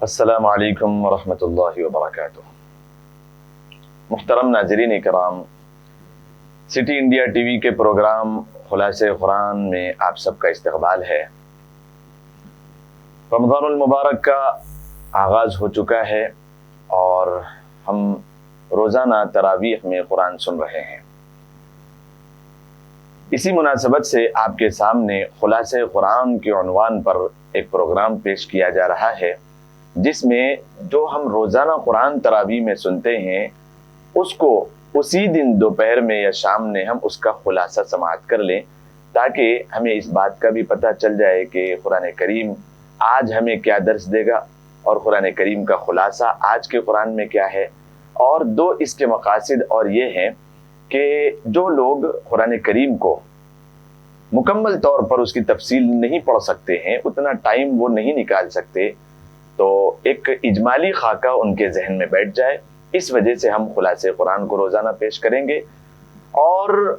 السلام علیکم ورحمۃ اللہ وبرکاتہ۔ محترم ناظرین کرام، سٹی انڈیا ٹی وی کے پروگرام خلاصہ قرآن میں آپ سب کا استقبال ہے۔ رمضان المبارک کا آغاز ہو چکا ہے اور ہم روزانہ تراویح میں قرآن سن رہے ہیں۔ اسی مناسبت سے آپ کے سامنے خلاصہ قرآن کے عنوان پر ایک پروگرام پیش کیا جا رہا ہے، جس میں جو ہم روزانہ قرآن تراویح میں سنتے ہیں اس کو اسی دن دوپہر میں یا شام میں ہم اس کا خلاصہ سماعت کر لیں، تاکہ ہمیں اس بات کا بھی پتہ چل جائے کہ قرآن کریم آج ہمیں کیا درس دے گا اور قرآن کریم کا خلاصہ آج کے قرآن میں کیا ہے۔ اور دو اس کے مقاصد اور یہ ہیں کہ جو لوگ قرآن کریم کو مکمل طور پر اس کی تفصیل نہیں پڑھ سکتے ہیں، اتنا ٹائم وہ نہیں نکال سکتے، تو ایک اجمالی خاکہ ان کے ذہن میں بیٹھ جائے۔ اس وجہ سے ہم خلاصہ قرآن کو روزانہ پیش کریں گے، اور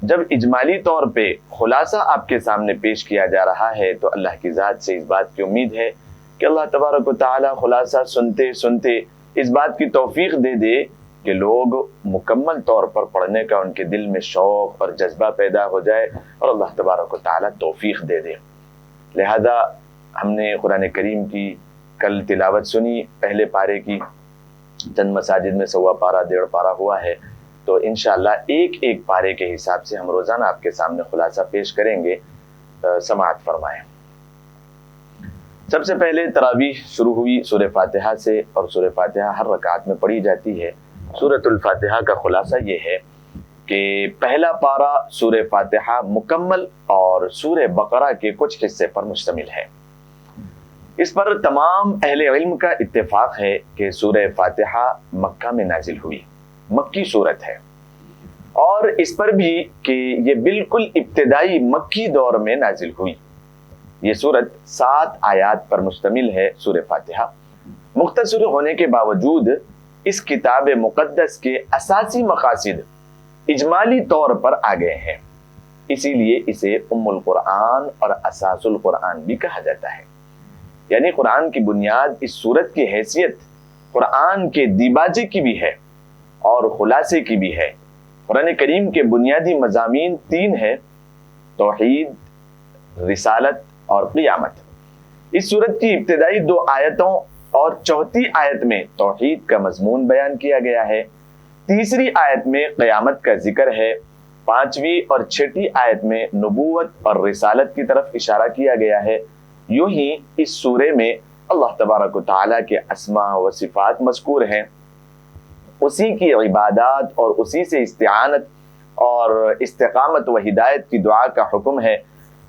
جب اجمالی طور پہ خلاصہ آپ کے سامنے پیش کیا جا رہا ہے تو اللہ کی ذات سے اس بات کی امید ہے کہ اللہ تبارک و تعالی خلاصہ سنتے سنتے اس بات کی توفیق دے دے کہ لوگ مکمل طور پر پڑھنے کا ان کے دل میں شوق اور جذبہ پیدا ہو جائے، اور اللہ تبارک و تعالی توفیق دے دے۔ لہذا ہم نے قرآن کریم کی کل تلاوت سنی، پہلے پارے کی، چند مساجد میں 1.25 پارہ 1.5 پارہ ہوا ہے، تو انشاءاللہ ایک پارے کے حساب سے ہم روزانہ آپ کے سامنے خلاصہ پیش کریں گے۔ سماعت فرمائیں۔ سب سے پہلے تراویح شروع ہوئی سورہ فاتحہ سے، اور سورہ فاتحہ ہر رکعت میں پڑھی جاتی ہے۔ سورۃ الفاتحہ کا خلاصہ یہ ہے کہ پہلا پارہ سورہ فاتحہ مکمل اور سورہ بقرہ کے کچھ حصے پر مشتمل ہے۔ اس پر تمام اہل علم کا اتفاق ہے کہ سورہ فاتحہ مکہ میں نازل ہوئی، مکی صورت ہے، اور اس پر بھی کہ یہ بالکل ابتدائی مکی دور میں نازل ہوئی۔ یہ صورت 7 آیات پر مشتمل ہے۔ سورہ فاتحہ مختصر ہونے کے باوجود اس کتاب مقدس کے اساسی مقاصد اجمالی طور پر آ گئے ہیں، اسی لیے اسے ام القرآن اور اساس القرآن بھی کہا جاتا ہے۔ یعنی قرآن کی بنیاد اس صورت کی حیثیت قرآن کے دیباچے کی بھی ہے اور خلاصے کی بھی ہے۔ قرآن کریم کے بنیادی مضامین 3 ہیں: توحید، رسالت اور قیامت۔ اس صورت کی ابتدائی 2 آیتوں اور 4تھی آیت میں توحید کا مضمون بیان کیا گیا ہے، تیسری آیت میں قیامت کا ذکر ہے، 5ویں اور 6ٹھی آیت میں نبوت اور رسالت کی طرف اشارہ کیا گیا ہے۔ یوں ہی اس سورے میں اللہ تبارک و تعالیٰ کے اسماء و صفات مذکور ہیں، اسی کی عبادات اور اسی سے استعانت اور استقامت و ہدایت کی دعا کا حکم ہے۔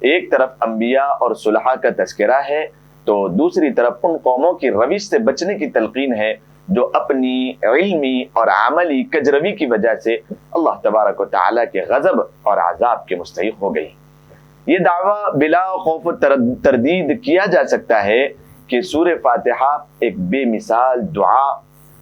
ایک طرف انبیاء اور صلحاء کا تذکرہ ہے، تو دوسری طرف ان قوموں کی روش سے بچنے کی تلقین ہے جو اپنی علمی اور عملی کجروی کی وجہ سے اللہ تبارک و تعالیٰ کے غضب اور عذاب کے مستحق ہو گئی۔ یہ دعویٰ بلا خوف و تردید کیا جا سکتا ہے کہ سورہ فاتحہ ایک بے مثال دعا،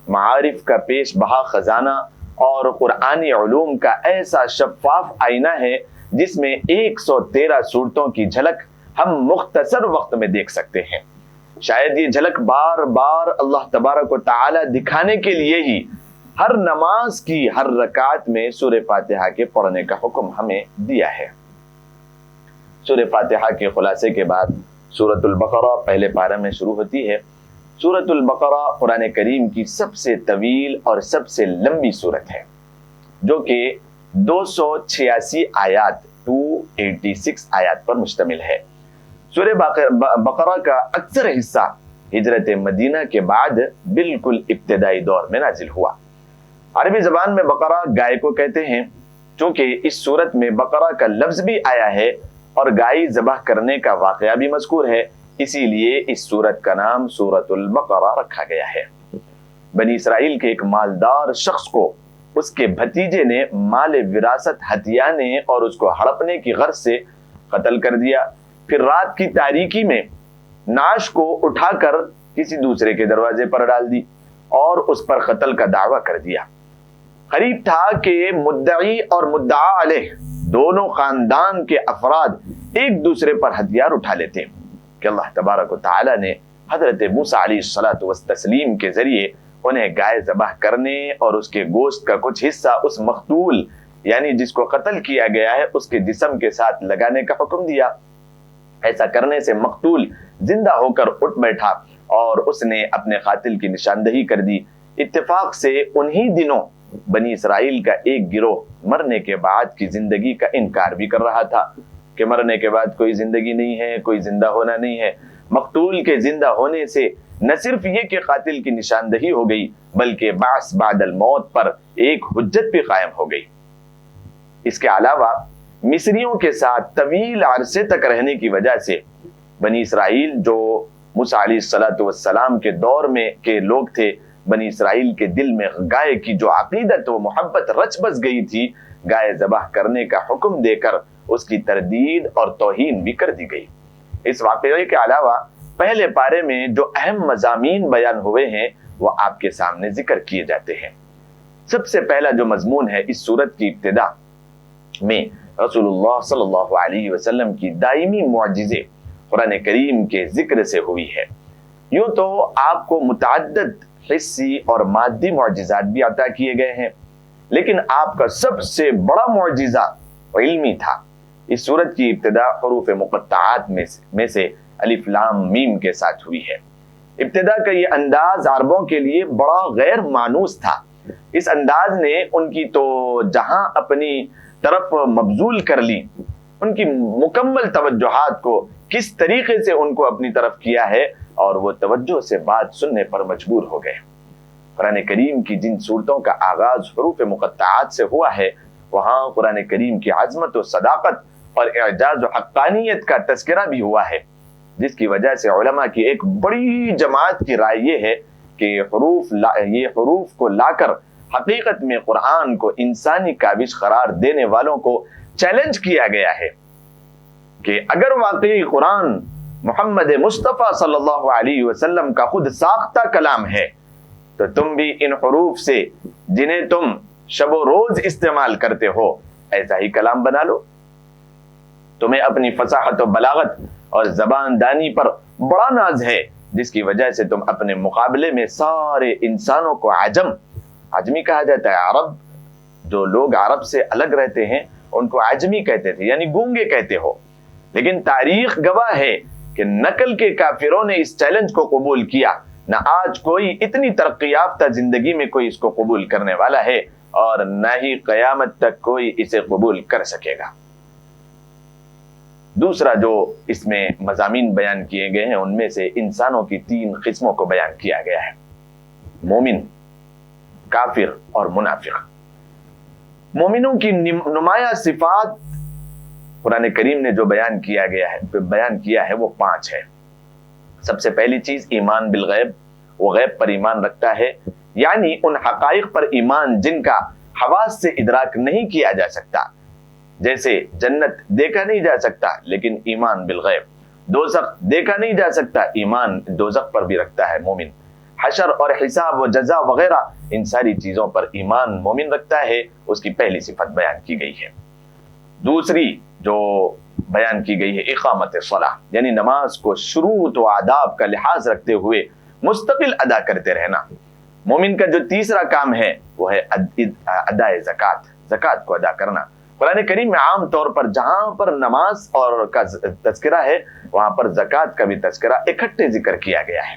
معارف کا پیش بہا خزانہ اور قرآنی علوم کا ایسا شفاف آئینہ ہے جس میں 113 صورتوں کی جھلک ہم مختصر وقت میں دیکھ سکتے ہیں۔ شاید یہ جھلک بار بار اللہ تبارک و تعالی دکھانے کے لیے ہی ہر نماز کی ہر رکعت میں سورہ فاتحہ کے پڑھنے کا حکم ہمیں دیا ہے۔ سورہ فاتحہ کے خلاصے کے بعد سورۃ البقرہ پہلے پارے میں شروع ہوتی ہے۔ سورۃ البقرہ قرآن کریم کی سب سے طویل اور سب سے لمبی سورت ہے، جو کہ 286 آیات 286 آیات پر مشتمل ہے۔ سورہ بقرہ کا اکثر حصہ ہجرت مدینہ کے بعد بالکل ابتدائی دور میں نازل ہوا۔ عربی زبان میں بقرہ گائے کو کہتے ہیں، چونکہ اس سورت میں بقرہ کا لفظ بھی آیا ہے اور گائے ذبح کرنے کا واقعہ بھی مذکور ہے، اسی لیے اس سورت کا نام سورۃ البقرہ رکھا گیا ہے۔ بنی اسرائیل کے ایک مالدار شخص کو اس کے بھتیجے نے مال وراثت ہتھیانے اور اس کو ہڑپنے کی غرض سے قتل کر دیا۔ پھر رات کی تاریکی میں نعش کو اٹھا کر کسی دوسرے کے دروازے پر ڈال دی اور اس پر قتل کا دعویٰ کر دیا۔ قریب تھا کہ مدعی اور مدعا علیہ دونوں خاندان کے افراد ایک دوسرے پر ہتھیار اٹھا لیتے، کہ اللہ تبارک و تعالی نے حضرت موسیٰ علیہ الصلوۃ والتسلیم کے ذریعے انہیں گائے ذبح کرنے اور اس کے گوشت کا کچھ حصہ اس مقتول یعنی جس کو قتل کیا گیا ہے اس کے جسم کے ساتھ لگانے کا حکم دیا۔ ایسا کرنے سے مقتول زندہ ہو کر اٹھ بیٹھا اور اس نے اپنے قاتل کی نشاندہی کر دی۔ اتفاق سے انہی دنوں بنی اسرائیل کا ایک گروہ مرنے کے بعد کی زندگی کا انکار بھی کر رہا تھا کہ مرنے کے بعد کوئی زندگی نہیں ہے، کوئی زندہ ہونا نہیں ہے۔ مقتول کے زندہ ہونے سے نہ صرف یہ کہ قاتل کی نشاندہی ہو گئی بلکہ بعث بعد الموت پر ایک حجت بھی قائم ہو گئی۔ اس کے علاوہ مصریوں کے ساتھ طویل عرصے تک رہنے کی وجہ سے بنی اسرائیل جو موسیٰ علیہ الصلوۃ والسلام کے دور میں کے لوگ تھے، بنی اسرائیل کے دل میں گائے کی جو عقیدت و محبت رچ بس گئی تھی، گائے ذبح کرنے کا حکم دے کر اس کی تردید اور توہین بھی کر دی گئی۔ اس واقعے کے علاوہ پہلے پارے میں جو اہم مضامین بیان ہوئے ہیں وہ آپ کے سامنے ذکر کیے جاتے ہیں۔ سب سے پہلا جو مضمون ہے اس سورت کی ابتدا میں رسول اللہ صلی اللہ علیہ وسلم کی دائمی معجزے قرآن کریم کے ذکر سے ہوئی ہے۔ یوں تو آپ کو متعدد حسی اور مادی معجزات بھی عطا کیے گئے ہیں، لیکن آپ کا سب سے بڑا معجزہ علمی تھا۔ اس سورت کی ابتدا حروف مقطعات میں سے الف لام میم کے ساتھ ہوئی ہے۔ ابتدا کا یہ انداز عربوں کے لیے بڑا غیر مانوس تھا۔ اس انداز نے ان کی تو جہاں اپنی طرف مبذول کر لی، ان کی مکمل توجہات کو کس طریقے سے ان کو اپنی طرف کیا ہے اور وہ توجہ سے بات سننے پر مجبور ہو گئے۔ قرآن کریم کی جن صورتوں کا آغاز حروف مقطعات سے ہوا ہے وہاں قرآن کریم کی عظمت و صداقت اور اعجاز و حقانیت کا تذکرہ بھی ہوا ہے، جس کی وجہ سے علماء کی ایک بڑی جماعت کی رائے یہ ہے کہ یہ حروف کو لا کر حقیقت میں قرآن کو انسانی کاوش قرار دینے والوں کو چیلنج کیا گیا ہے کہ اگر واقعی قرآن محمد مصطفیٰ صلی اللہ علیہ وسلم کا خود ساختہ کلام ہے تو تم بھی ان حروف سے جنہیں تم شب و روز استعمال کرتے ہو ایسا ہی کلام بنا لو۔ تمہیں اپنی فصاحت و بلاغت اور زبان دانی پر بڑا ناز ہے، جس کی وجہ سے تم اپنے مقابلے میں سارے انسانوں کو عجمی کہا جاتا ہے۔ عرب جو لوگ عرب سے الگ رہتے ہیں ان کو عجمی کہتے تھے، یعنی گونگے کہتے ہو، لیکن تاریخ گواہ ہے کہ نقل کے کافروں نے اس چیلنج کو قبول کیا۔ نہ آج کوئی اتنی ترقی یافتہ زندگی میں کوئی اس کو قبول کرنے والا ہے اور نہ ہی قیامت تک کوئی اسے قبول کر سکے گا۔ دوسرا جو اس میں مضامین بیان کیے گئے ہیں ان میں سے انسانوں کی 3 قسموں کو بیان کیا گیا ہے: مومن، کافر اور منافق۔ مومنوں کی نمایاں صفات قرآن کریم نے جو بیان کیا ہے وہ 5 ہے۔ سب سے پہلی چیز ایمان بالغیب، وہ غیب پر ایمان رکھتا ہے، یعنی ان حقائق پر ایمان جن کا حواس سے ادراک نہیں کیا جا سکتا، جیسے جنت دیکھا نہیں جا سکتا لیکن ایمان بالغیب، دوزخ دیکھا نہیں جا سکتا ایمان دوزخ پر بھی رکھتا ہے مومن، حشر اور حساب و جزا وغیرہ ان ساری چیزوں پر ایمان مومن رکھتا ہے، اس کی پہلی صفت بیان کی گئی ہے۔ دوسری جو بیان کی گئی ہے اقامت صلاح، یعنی نماز کو شروط و آداب کا لحاظ رکھتے ہوئے مستقل ادا کرتے رہنا۔ مومن کا جو تیسرا کام ہے وہ ہے ادائے زکوٰۃ کو ادا کرنا۔ قرآن کریم میں عام طور پر جہاں پر نماز اور کا تذکرہ ہے وہاں پر زکوٰۃ کا بھی تذکرہ اکٹھے ذکر کیا گیا ہے،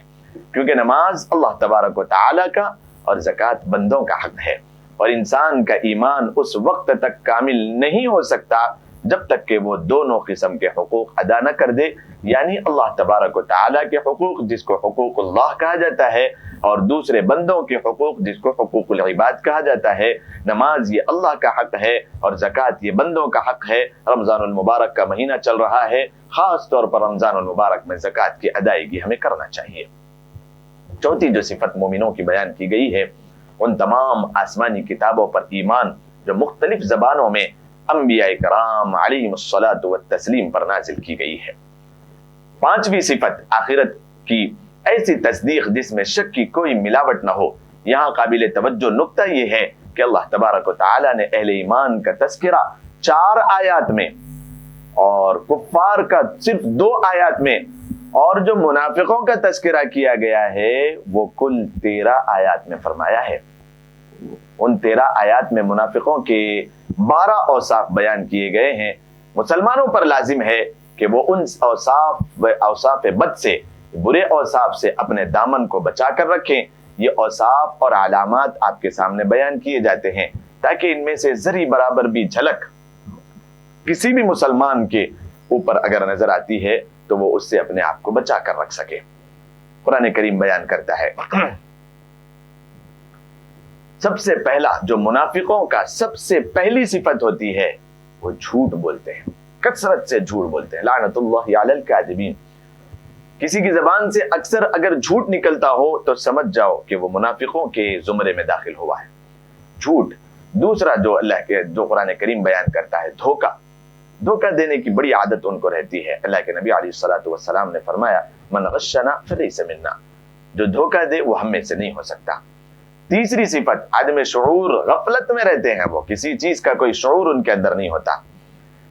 کیونکہ نماز اللہ تبارک و تعالی کا اور زکوٰۃ بندوں کا حق ہے، اور انسان کا ایمان اس وقت تک کامل نہیں ہو سکتا جب تک کہ وہ دونوں قسم کے حقوق ادا نہ کر دے، یعنی اللہ تبارک و تعالیٰ کے حقوق جس کو حقوق اللہ کہا جاتا ہے اور دوسرے بندوں کے حقوق جس کو حقوق العباد کہا جاتا ہے۔ نماز یہ اللہ کا حق ہے اور زکوٰۃ یہ بندوں کا حق ہے۔ رمضان المبارک کا مہینہ چل رہا ہے، خاص طور پر رمضان المبارک میں زکوٰۃ کی ادائیگی ہمیں کرنا چاہیے۔ چوتھی جو صفت مومنوں کی بیان کی گئی ہے ان تمام آسمانی کتابوں پر ایمان جو مختلف زبانوں میں انبیاء کرام علیہم الصلاۃ والتسلیم پر نازل کی گئی ہے۔ پانچویں صفت آخرت کی ایسی تصدیق جس میں شک کی کوئی ملاوٹ نہ ہو۔ یہاں قابل توجہ نقطہ یہ ہے کہ اللہ تبارک و تعالی نے اہل ایمان کا تذکرہ 4 آیات میں اور کفار کا صرف 2 آیات میں اور جو منافقوں کا تذکرہ کیا گیا ہے وہ کل 13 آیات میں فرمایا ہے۔ ان 13 آیات میں منافقوں کے 12 اوصاف بیان کیے گئے ہیں۔ مسلمانوں پر لازم ہے کہ وہ ان اوصاف بد سے، برے اوصاف سے اپنے دامن کو بچا کر رکھیں۔ یہ اوصاف اور علامات آپ کے سامنے بیان کیے جاتے ہیں تاکہ ان میں سے ذرے برابر بھی جھلک کسی بھی مسلمان کے اوپر اگر نظر آتی ہے تو وہ اس سے اپنے آپ کو بچا کر رکھ سکے۔ قرآن کریم بیان کرتا ہے سب سے پہلا جو منافقوں کا سب سے پہلی صفت ہوتی ہے وہ جھوٹ بولتے ہیں، کثرت سے جھوٹ بولتے ہیں۔ لعنت اللہ علی الکاذبین۔ کسی کی زبان سے اکثر اگر جھوٹ نکلتا ہو تو سمجھ جاؤ کہ وہ منافقوں کے زمرے میں داخل ہوا ہے۔ جھوٹ۔ دوسرا جو جو قرآن کریم بیان کرتا ہے دھوکہ۔ دھوکہ دینے کی بڑی عادت ان کو رہتی ہے۔ اللہ کے نبی علیہ الصلوۃ والسلام نے فرمایا من غشنا فلیس منا، جو دھوکہ دے وہ ہم میں سے نہیں ہو سکتا۔ تیسری صفت عدم شعور، غفلت میں رہتے ہیں، وہ کسی چیز کا کوئی شعور ان کے اندر نہیں ہوتا۔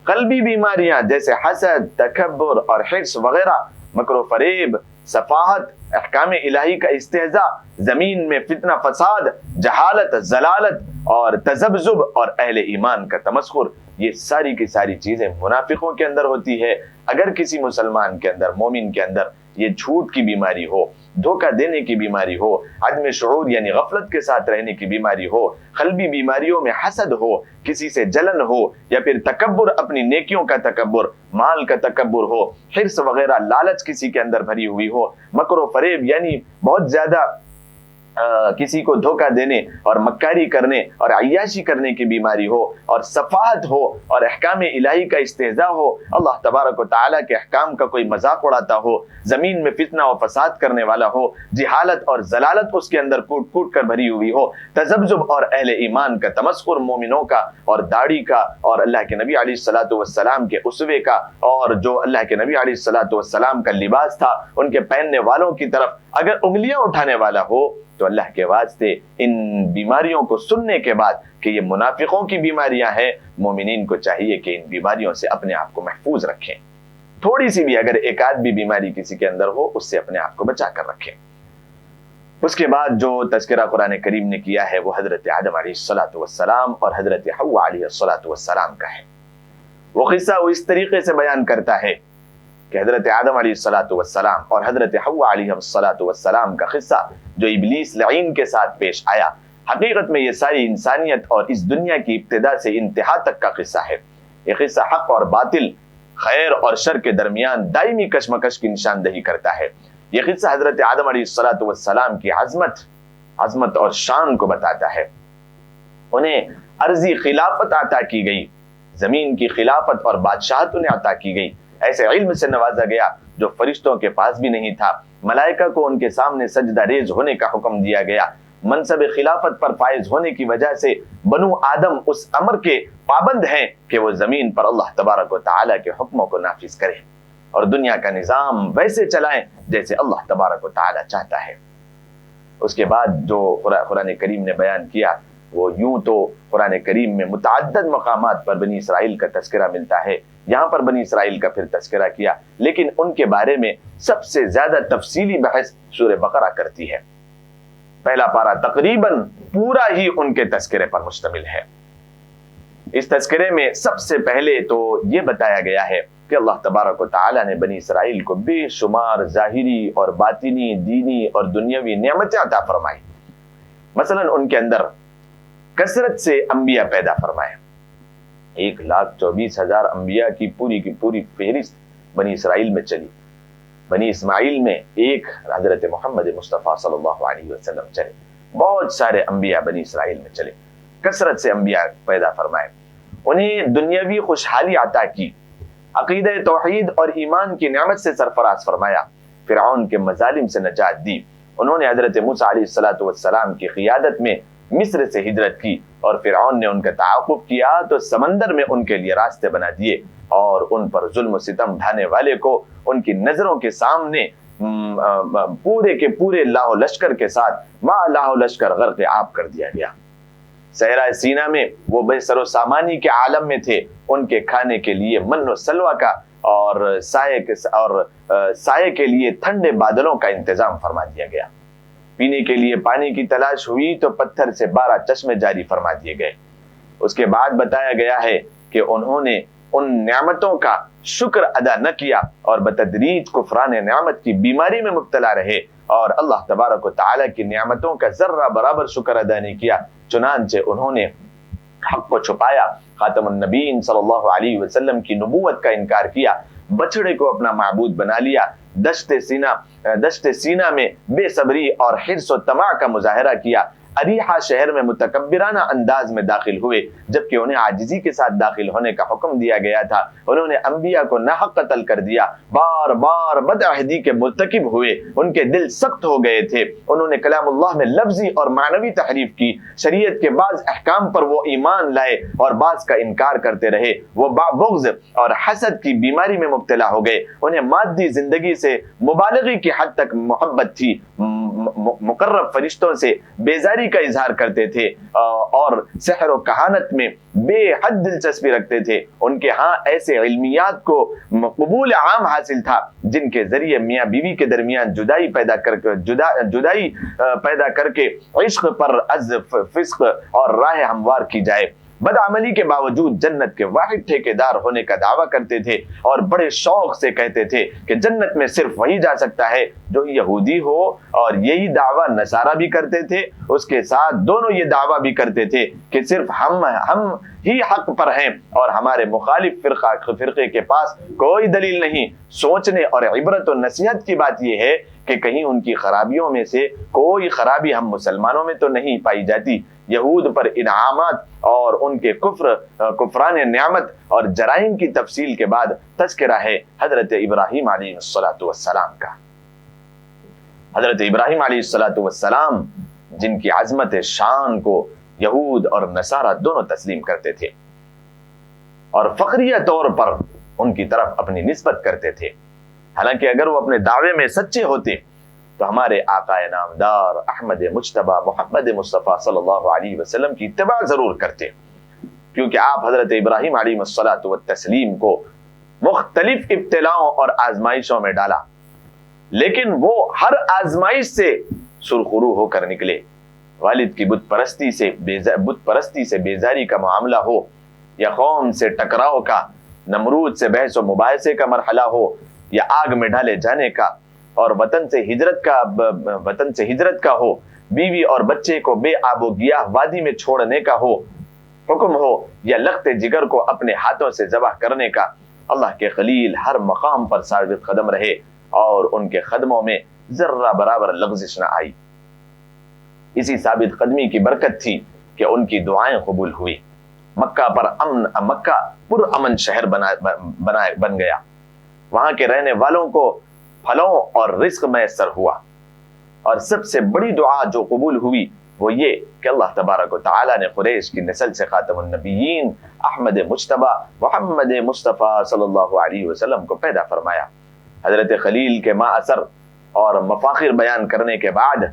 قلبی بیماریاں جیسے حسد، تکبر اور حرص وغیرہ، مکر و فریب، سفاہت، احکام الہی کا استہزاء، زمین میں فتنہ فساد، جہالت، ضلالت اور تذبذب اور اہل ایمان کا تمسخر، یہ ساری کی ساری چیزیں منافقوں کے اندر ہوتی ہے۔ اگر کسی مسلمان کے اندر، مومن کے اندر یہ جھوٹ کی بیماری ہو، دھوکہ دینے کی بیماری ہو، عدم شعور یعنی غفلت کے ساتھ رہنے کی بیماری ہو، قلبی بیماریوں میں حسد ہو، کسی سے جلن ہو، یا پھر تکبر، اپنی نیکیوں کا تکبر، مال کا تکبر ہو، حرص وغیرہ، لالچ کسی کے اندر بھری ہوئی ہو، مکر و فریب یعنی بہت زیادہ کسی کو دھوکہ دینے اور مکاری کرنے اور عیاشی کرنے کی بیماری ہو، اور سفاہت ہو، اور احکام الہی کا استہزاء ہو، اللہ تبارک و تعالیٰ کے احکام کا کوئی مذاق اڑاتا ہو، زمین میں فتنہ و فساد کرنے والا ہو، جہالت اور ضلالت اس کے اندر کوٹ کوٹ کر بھری ہوئی ہو، تذبذب اور اہل ایمان کا تمسخر، مومنوں کا اور داڑھی کا اور اللہ کے نبی علیہ الصلوۃ والسلام کے اسوے کا، اور جو اللہ کے نبی علیہ الصلوۃ والسلام کا لباس تھا ان کے پہننے والوں کی طرف اگر انگلیاں اٹھانے والا ہو تو اللہ کے واسطے ان بیماریوں کو سننے کے بعد کہ یہ منافقوں کی بیماریاں ہیں، مومنین کو چاہیے کہ ان بیماریوں سے اپنے آپ کو محفوظ رکھیں۔ تھوڑی سی بھی اگر ایک آدھ بھی بیماری کسی کے اندر ہو اس سے اپنے آپ کو بچا کر رکھیں۔ اس کے بعد جو تذکرہ قرآن کریم نے کیا ہے وہ حضرت آدم علیہ الصلوۃ والسلام اور حضرت حوا علیہ الصلوۃ والسلام کا ہے۔ وہ قصہ وہ اس طریقے سے بیان کرتا ہے کہ حضرت آدم علیہ الصلوۃ والسلام اور حضرت حوا علیہ الصلوۃ والسلام کا قصہ جو ابلیس لعین کے ساتھ پیش آیا، حقیقت میں یہ ساری انسانیت اور اس دنیا کی ابتدا سے انتہا تک کا قصہ ہے۔ یہ قصہ حق اور باطل، خیر اور شر کے درمیان دائمی کشمکش کی نشاندہی کرتا ہے۔ یہ قصہ حضرت آدم علیہ الصلوۃ والسلام کی عظمت اور شان کو بتاتا ہے۔ انہیں عرضی خلافت عطا کی گئی، زمین کی خلافت اور بادشاہت انہیں عطا کی گئی، ایسے علم سے نوازا گیا جو فرشتوں کے پاس بھی نہیں تھا، ملائکہ کو ان کے سامنے سجدہ ریز ہونے کا حکم دیا گیا۔ منصب خلافت پر فائز ہونے کی وجہ سے بنو آدم اس امر کے پابند ہیں کہ وہ زمین پر اللہ تبارک و تعالیٰ کے حکموں کو نافذ کریں اور دنیا کا نظام ویسے چلائیں جیسے اللہ تبارک و تعالیٰ چاہتا ہے۔ اس کے بعد جو قرآن کریم نے بیان کیا وہ یوں تو قرآن کریم میں متعدد مقامات پر بنی اسرائیل کا تذکرہ ملتا ہے، یہاں پر بنی اسرائیل کا پھر تذکرہ کیا، لیکن ان کے بارے میں سب سے زیادہ تفصیلی بحث سورہ بقرہ کرتی ہے۔ پہلا پارہ تقریباً پورا ہی ان کے تذکرے پر مشتمل ہے۔ اس تذکرے میں سب سے پہلے تو یہ بتایا گیا ہے کہ اللہ تبارک و تعالیٰ نے بنی اسرائیل کو بے شمار ظاہری اور باطنی، دینی اور دنیاوی نعمتیں عطا فرمائی۔ مثلا ان کے اندر کثرت سے انبیاء پیدا فرمائے، 1,24,000 انبیاء کی پوری فہرست بنی اسرائیل میں چلی۔ بنی اسماعیل میں ایک حضرت محمد مصطفیٰ صلی اللہ علیہ وسلم چلے، بہت سارے انبیاء بنی اسرائیل میں چلے، کثرت سے انبیاء پیدا فرمائے، انہیں دنیاوی خوشحالی عطا کی، عقیدہ توحید اور ایمان کی نعمت سے سرفراز فرمایا، فرعون کے مظالم سے نجات دی۔ انہوں نے حضرت موسیٰ علیہ الصلوۃ والسلام کی قیادت میں مصر سے ہجرت کی اور فرعون نے ان کا تعاقب کیا تو سمندر میں ان کے لیے راستے بنا دیے اور ان پر ظلم و ستم ڈھانے والے کو ان کی نظروں کے سامنے پورے کے پورے لاہ و لشکر کے ساتھ لاہ و لشکر غرق آب کر دیا گیا۔ صحرا سینا میں وہ بے سر و سامانی کے عالم میں تھے، ان کے کھانے کے لیے من و سلوہ کا اور سائے کے لیے ٹھنڈے بادلوں کا انتظام فرما دیا گیا۔ پینے کے لیے پانی کی تلاش ہوئی تو پتھر سے 12 چشمے جاری فرما دیے گئے۔ اس کے بعد بتایا گیا ہے کہ انہوں نے ان نعمتوں کا شکر ادا نہ کیا اور بتدریج کفران نعمت کی بیماری میں مبتلا رہے اور اللہ تبارک و تعالیٰ کی نعمتوں کا ذرہ برابر شکر ادا نہیں کیا، چنانچہ انہوں نے حق کو چھپایا، خاتم النبیین صلی اللہ علیہ وسلم کی نبوت کا انکار کیا، بچڑے کو اپنا معبود بنا لیا، دشت سینہ میں بے صبری اور حرص و طمع کا مظاہرہ کیا، اریحہ شہر میں متکبرانہ انداز میں داخل ہوئے جبکہ انہیں عاجزی کے ساتھ داخل ہونے کا حکم دیا گیا تھا، انہوں نے انبیاء کو ناحق قتل کر دیا، بار بار بدعہدی کے مرتکب ہوئے، ان کے دل سخت ہو گئے تھے، انہوں نے کلام اللہ میں لفظی اور معنوی تحریف کی، شریعت کے بعض احکام پر وہ ایمان لائے اور بعض کا انکار کرتے رہے، وہ بغض اور حسد کی بیماری میں مبتلا ہو گئے، انہیں مادی زندگی سے مبالغے کی حد تک محبت تھی، مقرب فرشتوں سے بیزاری کا اظہار کرتے تھے اور سحر و کہانت میں بے حد دلچسپی رکھتے تھے، ان کے ہاں ایسے علمیات کو قبول عام حاصل تھا جن کے ذریعے میاں بیوی کے درمیان جدائی پیدا کر کے عشق پر از فسق اور راہ ہموار کی جائے، بدعملی کے باوجود جنت کے واحد ٹھیکیدار ہونے کا دعویٰ کرتے تھے اور بڑے شوق سے کہتے تھے کہ جنت میں صرف وہی جا سکتا ہے جو یہودی ہو، اور یہی دعویٰ نصارہ بھی کرتے تھے، اس کے ساتھ دونوں یہ دعویٰ بھی کرتے تھے کہ صرف ہم ہی حق پر ہیں اور ہمارے مخالف فرقے کے پاس کوئی دلیل نہیں۔ سوچنے اور عبرت و نصیحت کی بات یہ ہے کہ کہیں ان کی خرابیوں میں سے کوئی خرابی ہم مسلمانوں میں تو نہیں پائی جاتی۔ یہود پر انعامات اور ان کے کفران نعمت اور جرائم کی تفصیل کے بعد تذکرہ ہے حضرت ابراہیم علیہ السلام کا۔ حضرت ابراہیم علیہ السلام جن کی عظمت شان کو یہود اور نصارہ دونوں تسلیم کرتے تھے اور فخریہ طور پر ان کی طرف اپنی نسبت کرتے تھے، حالانکہ اگر وہ اپنے دعوے میں سچے ہوتے تو ہمارے آقا نامدار احمد مجتبی محمد مصطفیٰ صلی اللہ علیہ وسلم کی اتباع ضرور کرتے، کیونکہ آپ حضرت ابراہیم علیہ السلام کو مختلف ابتلاؤں اور آزمائشوں میں ڈالا، لیکن وہ ہر آزمائش سے سرخرو ہو کر نکلے۔ والد کی بت پرستی سے بیزاری کا معاملہ ہو یا قوم سے ٹکراؤ کا، نمرود سے بحث و مباحثے کا مرحلہ ہو یا آگ میں ڈالے جانے کا، اور وطن سے ہجرت کا ہو، بیوی اور بچے کو بے آب و گیاہ وادی میں چھوڑنے کا ہو حکم ہو یا لخت جگر کو اپنے ہاتھوں سے ذبح کرنے کا، اللہ کے خلیل ہر مقام پر ثابت قدم رہے اور ان کے قدموں میں ذرہ برابر لغزش نہ آئی۔ اسی ثابت قدمی کی برکت تھی کہ ان کی دعائیں قبول ہوئی، مکہ پر امن شہر بن گیا، وہاں کے رہنے والوں کو پھلوں اور رزق میسر ہوا، اور سب سے بڑی دعا جو قبول ہوئی وہ یہ کہ اللہ تبارک و تعالیٰ نے قریش کی نسل سے خاتم النبیین احمد مجتبی محمد مصطفیٰ صلی اللہ علیہ وسلم کو پیدا فرمایا۔ حضرت خلیل کے ما اثر اور مفاخر بیان کرنے کے بعد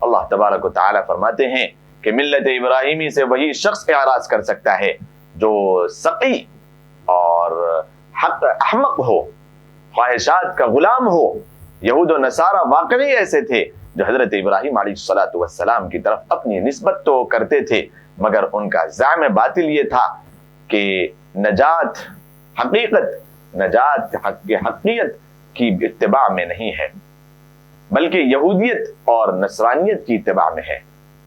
اللہ تبارک و تعالیٰ فرماتے ہیں کہ ملت ابراہیمی سے وہی شخص اعراض کر سکتا ہے جو سقی اور احمق ہو، خواہشات کا غلام ہو۔ یہود و نصارہ واقعی ایسے تھے جو حضرت ابراہیم علیہ السلام کی طرف اپنی نسبت تو کرتے تھے، مگر ان کا زعم باطل یہ تھا کہ نجات حقیقت کی اتباع میں نہیں ہے، بلکہ یہودیت اور نصرانیت کی اتباع میں ہے۔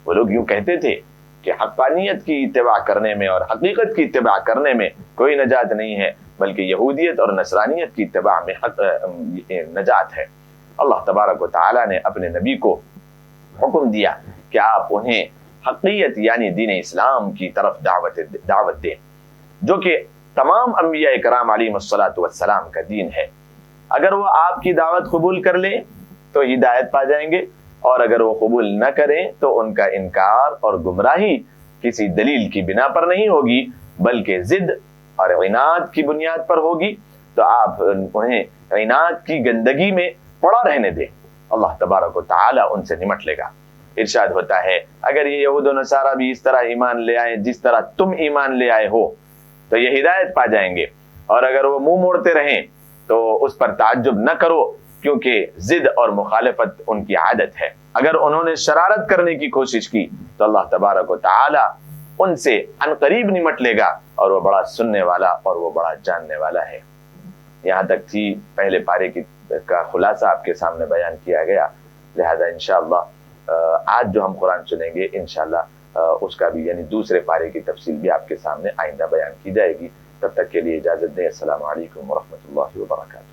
وہ لوگ یوں کہتے تھے کہ حقانیت کی اتباع کرنے میں اور حقیقت کی اتباع کرنے میں کوئی نجات نہیں ہے، بلکہ یہودیت اور نصرانیت کی اتباع میں نجات ہے۔ اللہ تبارک و تعالیٰ نے اپنے نبی کو حکم دیا کہ آپ انہیں حقیقت یعنی دین اسلام کی طرف دعوت دیں، جو کہ تمام انبیاء کرام علیہ السلام کا دین ہے۔ اگر وہ آپ کی دعوت قبول کر لیں تو ہدایت پا جائیں گے، اور اگر وہ قبول نہ کریں تو ان کا انکار اور گمراہی کسی دلیل کی بنا پر نہیں ہوگی بلکہ ضد اور عناد کی بنیاد پر ہوگی، تو آپ انہیں عناد کی گندگی میں پڑا رہنے دیں، اللہ تبارک و تعالیٰ ان سے نمٹ لے گا۔ ارشاد ہوتا ہے اگر یہ یہود و نصارہ بھی اس طرح ایمان لے آئے جس طرح تم ایمان لے آئے ہو تو یہ ہدایت پا جائیں گے، اور اگر وہ منہ موڑتے رہیں تو اس پر تعجب نہ کرو، کیونکہ ضد اور مخالفت ان کی عادت ہے۔ اگر انہوں نے شرارت کرنے کی کوشش کی تو اللہ تبارک و تعالی ان سے عنقریب نمٹ لے گا، اور وہ بڑا سننے والا اور وہ بڑا جاننے والا ہے۔ یہاں تک تھی پہلے پارے کا خلاصہ آپ کے سامنے بیان کیا گیا، لہذا انشاءاللہ آج جو ہم قرآن سنیں گے انشاءاللہ اس کا بھی یعنی دوسرے پارے کی تفصیل بھی آپ کے سامنے آئندہ بیان کی جائے گی۔ تب تک کے لیے اجازت دیں، السلام علیکم ورحمۃ اللہ وبرکاتہ۔